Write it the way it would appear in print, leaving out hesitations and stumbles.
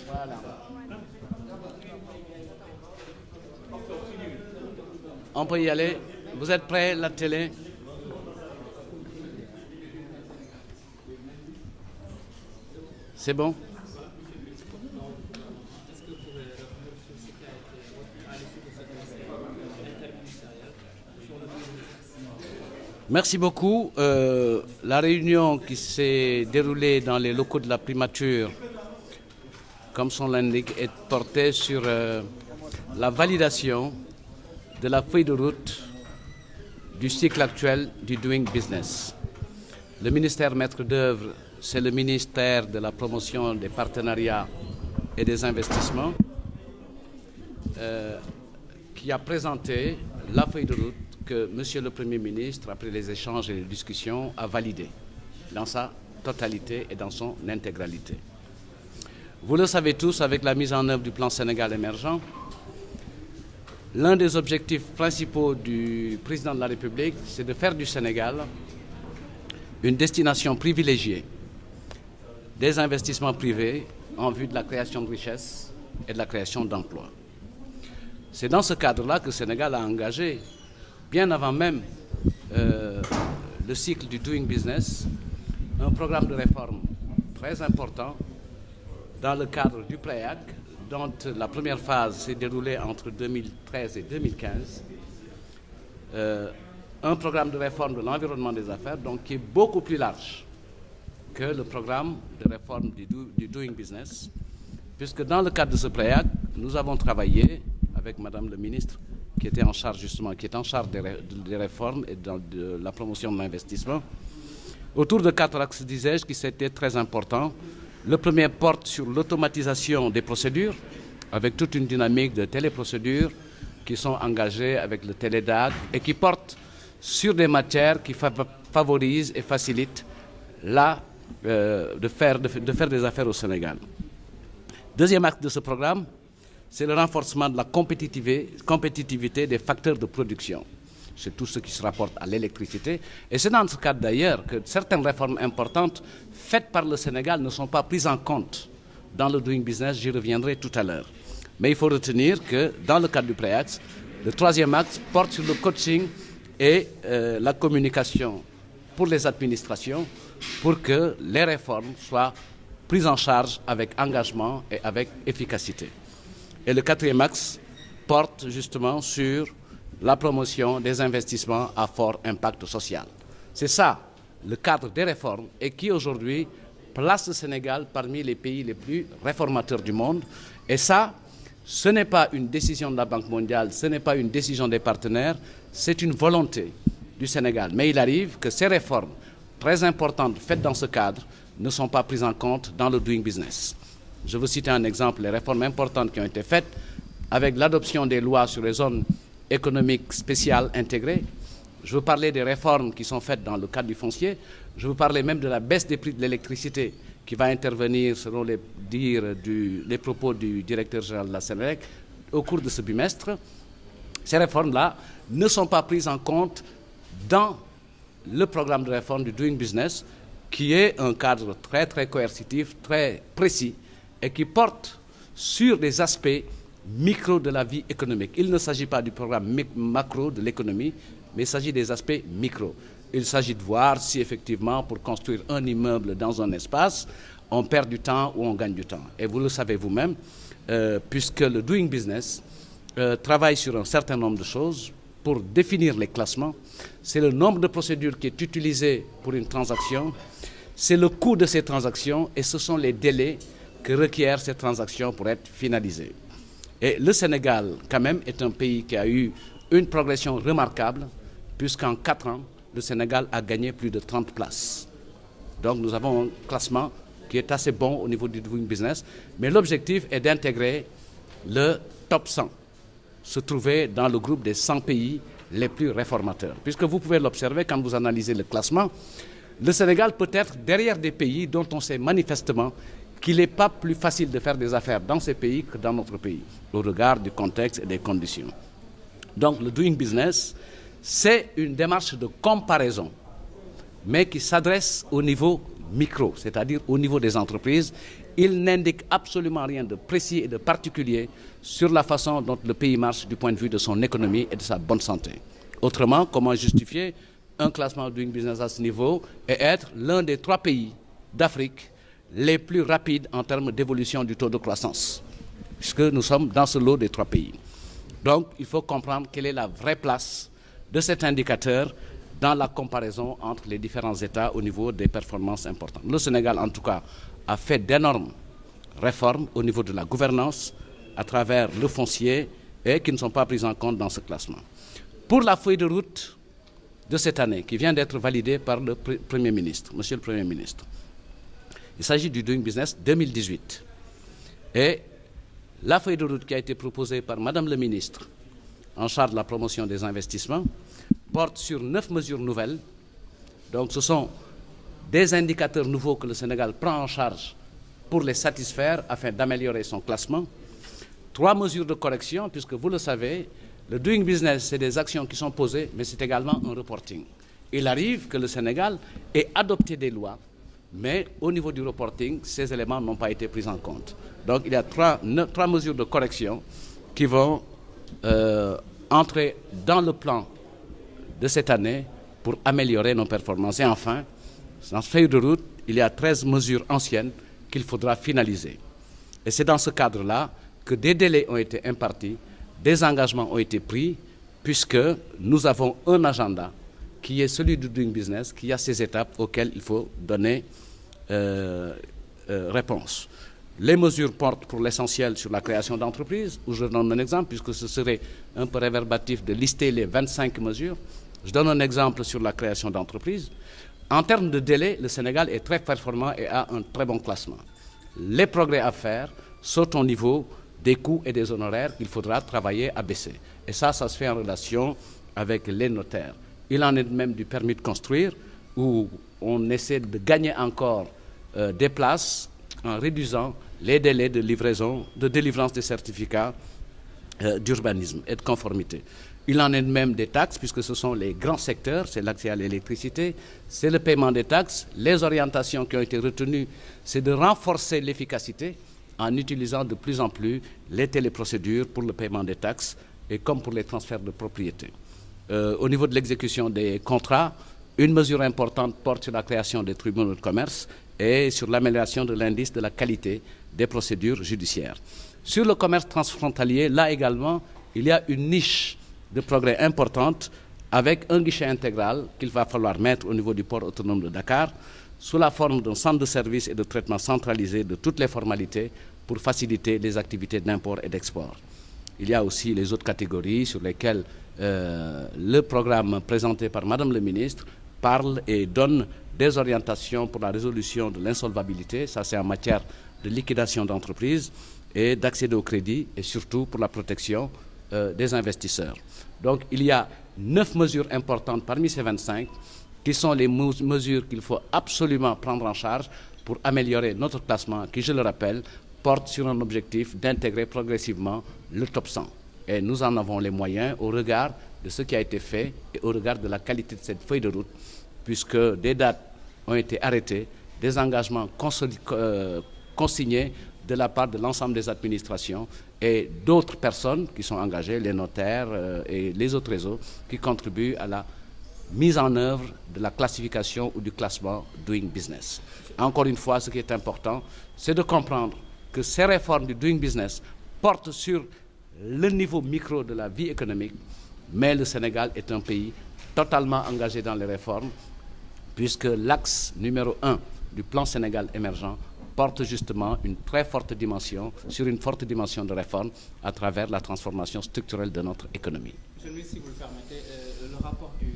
Voilà. On peut y aller. Vous êtes prêts, la télé? C'est bon? Merci beaucoup. La réunion qui s'est déroulée dans les locaux de la primature, comme son l'indique, est portée sur la validation de la feuille de route du cycle actuel du Doing Business. Le ministère maître d'œuvre, c'est le ministère de la promotion des partenariats et des investissements qui a présenté la feuille de route que Monsieur le Premier ministre, après les échanges et les discussions, a validée dans sa totalité et dans son intégralité. Vous le savez tous, avec la mise en œuvre du plan Sénégal émergent, l'un des objectifs principaux du président de la République, c'est de faire du Sénégal une destination privilégiée des investissements privés en vue de la création de richesses et de la création d'emplois. C'est dans ce cadre-là que le Sénégal a engagé, bien avant même le cycle du Doing Business, un programme de réforme très important dans le cadre du PREAC, dont la première phase s'est déroulée entre 2013 et 2015, un programme de réforme de l'environnement des affaires, donc qui est beaucoup plus large que le programme de réforme du Doing Business, puisque dans le cadre de ce PREAC, nous avons travaillé avec Madame le ministre, qui était en charge justement, qui est en charge des réformes et de la promotion de l'investissement, autour de 4 axes, disais-je, qui étaient très importants. Le premier porte sur l'automatisation des procédures, avec toute une dynamique de téléprocédures qui sont engagées avec le télédac et qui portent sur des matières qui favorisent et facilitent de faire des affaires au Sénégal. Deuxième acte de ce programme, c'est le renforcement de la compétitivité des facteurs de production. C'est tout ce qui se rapporte à l'électricité. Et c'est dans ce cadre d'ailleurs que certaines réformes importantes faites par le Sénégal ne sont pas prises en compte dans le Doing Business. J'y reviendrai tout à l'heure. Mais il faut retenir que dans le cadre du PREAX, le troisième axe porte sur le coaching et la communication pour les administrations pour que les réformes soient prises en charge avec engagement et avec efficacité. Et le quatrième axe porte justement sur la promotion des investissements à fort impact social. C'est ça le cadre des réformes et qui aujourd'hui place le Sénégal parmi les pays les plus réformateurs du monde. Et ça, ce n'est pas une décision de la Banque mondiale, ce n'est pas une décision des partenaires, c'est une volonté du Sénégal. Mais il arrive que ces réformes très importantes faites dans ce cadre ne sont pas prises en compte dans le Doing Business. Je veux citer un exemple, les réformes importantes qui ont été faites avec l'adoption des lois sur les zones économiques spéciales intégrées. Je veux parler des réformes qui sont faites dans le cadre du foncier. Je veux parler même de la baisse des prix de l'électricité qui va intervenir, selon les propos du directeur général de la Sénélec, au cours de ce bimestre. Ces réformes-là ne sont pas prises en compte dans le programme de réforme du Doing Business, qui est un cadre très, très coercitif, très précis, et qui porte sur des aspects micro de la vie économique. Il ne s'agit pas du programme macro de l'économie, mais il s'agit des aspects micro. Il s'agit de voir si effectivement, pour construire un immeuble dans un espace, on perd du temps ou on gagne du temps. Et vous le savez vous-même, puisque le Doing Business travaille sur un certain nombre de choses pour définir les classements. C'est le nombre de procédures qui est utilisé pour une transaction, c'est le coût de ces transactions et ce sont les délais que requièrent ces transactions pour être finalisées. Et le Sénégal, quand même, est un pays qui a eu une progression remarquable, puisqu'en 4 ans, le Sénégal a gagné plus de 30 places. Donc nous avons un classement qui est assez bon au niveau du Doing Business, mais l'objectif est d'intégrer le top 100, se trouver dans le groupe des 100 pays les plus réformateurs. Puisque vous pouvez l'observer quand vous analysez le classement, le Sénégal peut être derrière des pays dont on sait manifestement qu'il n'est pas plus facile de faire des affaires dans ces pays que dans notre pays, au regard du contexte et des conditions. Donc le Doing Business, c'est une démarche de comparaison, mais qui s'adresse au niveau micro, c'est-à-dire au niveau des entreprises. Il n'indique absolument rien de précis et de particulier sur la façon dont le pays marche du point de vue de son économie et de sa bonne santé. Autrement, comment justifier un classement Doing Business à ce niveau et être l'un des 3 pays d'Afrique les plus rapides en termes d'évolution du taux de croissance, puisque nous sommes dans ce lot des 3 pays. Donc, il faut comprendre quelle est la vraie place de cet indicateur dans la comparaison entre les différents États au niveau des performances importantes. Le Sénégal, en tout cas, a fait d'énormes réformes au niveau de la gouvernance à travers le foncier et qui ne sont pas prises en compte dans ce classement. Pour la feuille de route de cette année, qui vient d'être validée par le Premier ministre, Monsieur le Premier ministre, il s'agit du Doing Business 2018. Et la feuille de route qui a été proposée par Madame le ministre en charge de la promotion des investissements porte sur 9 mesures nouvelles. Donc ce sont des indicateurs nouveaux que le Sénégal prend en charge pour les satisfaire afin d'améliorer son classement. 3 mesures de correction, puisque vous le savez, le Doing Business, c'est des actions qui sont posées, mais c'est également un reporting. Il arrive que le Sénégal ait adopté des lois, mais au niveau du reporting, ces éléments n'ont pas été pris en compte. Donc il y a 3 mesures de correction qui vont entrer dans le plan de cette année pour améliorer nos performances. Et enfin, dans cette feuille de route, il y a 13 mesures anciennes qu'il faudra finaliser. Et c'est dans ce cadre-là que des délais ont été impartis, des engagements ont été pris, puisque nous avons un agenda qui est celui du Doing Business, qui a ces étapes auxquelles il faut donner réponse. Les mesures portent pour l'essentiel sur la création d'entreprises, où je donne un exemple, puisque ce serait un peu réverbatif de lister les 25 mesures. Je donne un exemple sur la création d'entreprises. En termes de délai, le Sénégal est très performant et a un très bon classement. Les progrès à faire sont au niveau des coûts et des honoraires qu'il faudra travailler à baisser. Et ça se fait en relation avec les notaires. Il en est de même du permis de construire, où on essaie de gagner encore des places en réduisant les délais de livraison, de délivrance des certificats d'urbanisme et de conformité. Il en est de même des taxes, puisque ce sont les grands secteurs, c'est l'accès à l'électricité, c'est le paiement des taxes. Les orientations qui ont été retenues, c'est de renforcer l'efficacité en utilisant de plus en plus les téléprocédures pour le paiement des taxes et comme pour les transferts de propriété. Au niveau de l'exécution des contrats, une mesure importante porte sur la création des tribunaux de commerce et sur l'amélioration de l'indice de la qualité des procédures judiciaires. Sur le commerce transfrontalier, là également, il y a une niche de progrès importante avec un guichet intégral qu'il va falloir mettre au niveau du port autonome de Dakar sous la forme d'un centre de services et de traitement centralisé de toutes les formalités pour faciliter les activités d'import et d'export. Il y a aussi les autres catégories sur lesquelles le programme présenté par Madame le ministre parle et donne des orientations pour la résolution de l'insolvabilité, ça c'est en matière de liquidation d'entreprise et d'accès au crédit et surtout pour la protection des investisseurs. Donc il y a 9 mesures importantes parmi ces 25 qui sont les mesures qu'il faut absolument prendre en charge pour améliorer notre classement qui, je le rappelle, porte sur un objectif d'intégrer progressivement le top 100. Et nous en avons les moyens au regard de ce qui a été fait et au regard de la qualité de cette feuille de route, puisque des dates ont été arrêtées, des engagements consignés de la part de l'ensemble des administrations et d'autres personnes qui sont engagées, les notaires et les autres réseaux qui contribuent à la mise en œuvre de la classification ou du classement Doing Business. Encore une fois, ce qui est important, c'est de comprendre que ces réformes du Doing Business portent sur le niveau micro de la vie économique, mais le Sénégal est un pays totalement engagé dans les réformes, puisque l'axe numéro 1 du plan Sénégal émergent porte justement une très forte dimension, sur une forte dimension de réforme à travers la transformation structurelle de notre économie. Monsieur le ministre, si vous le permettez, le rapport du